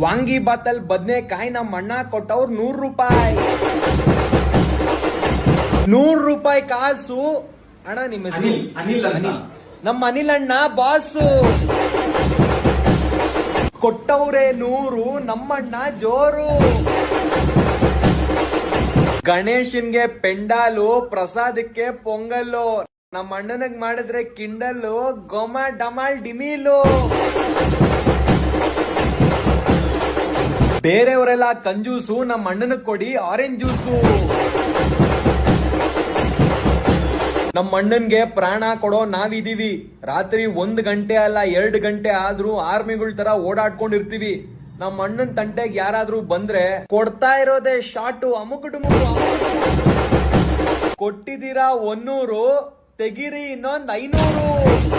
ವಾಂಗಿ ಬಾತಲ್ ಬದ್ನೆಕಾಯಿ ನಮ್ಮ ಅಣ್ಣ ಕೊಟ್ಟವ್ರು 100 ರೂಪಾಯಿ. 100 ರೂಪಾಯಿ ಕಾಸು ಅಣ್ಣ. ನಿಮ್ಮ ಹೆಸರು? ಅನಿಲ್ ಅಂತ. ನಮ್ಮ ಅನಿಲ್ ಅಣ್ಣ ಬಾಸು ಕೊಟ್ಟವ್ರೆ 100. ನಮ್ಮಣ್ಣ ಜೋರು. ಗಣೇಶನ್ಗೆ ಪೆಂಡಾಲು, ಪ್ರಸಾದಕ್ಕೆ ಪೊಂಗಲ್ಲು, ನಮ್ಮ ಅಣ್ಣನಿಗೆ ಮಾಡಿದ್ರೆ ಕಿಂಡಲ್ಲು, ಗೊಮ ಡಮಾಲ್ ಡಿಮೀಲು. ಬೇರೆಯವರೆಲ್ಲ ಕಂಜೂಸು, ನಮ್ಮ ಅಣ್ಣನಿಗೆ ಕೊಡಿ ಆರೆಂಜ್ ಜ್ಯೂಸು. ನಮ್ಮ ಅಣ್ಣನ್ಗೆ ಪ್ರಾಣ ಕೊಡೋ ನಾವಿದೀವಿ. ರಾತ್ರಿ 1 ಗಂಟೆ ಅಲ್ಲ 2 ಗಂಟೆ ಆದ್ರೂ ಆರ್ಮಿಗಳ ತರ ಓಡಾಡ್ಕೊಂಡಿರ್ತೀವಿ. ನಮ್ಮ ಅಣ್ಣನ್ ತಂಟೆಗೆ ಯಾರಾದ್ರೂ ಬಂದ್ರೆ ಕೊಡ್ತಾ ಇರೋದೇ ಶಾಟು, ಅಮುಕುಡುಮುಕು. ಕೊಟ್ಟಿದ್ದೀರಾ 100, ತೆಗಿರಿ ಇನ್ನೊಂದ್ 500.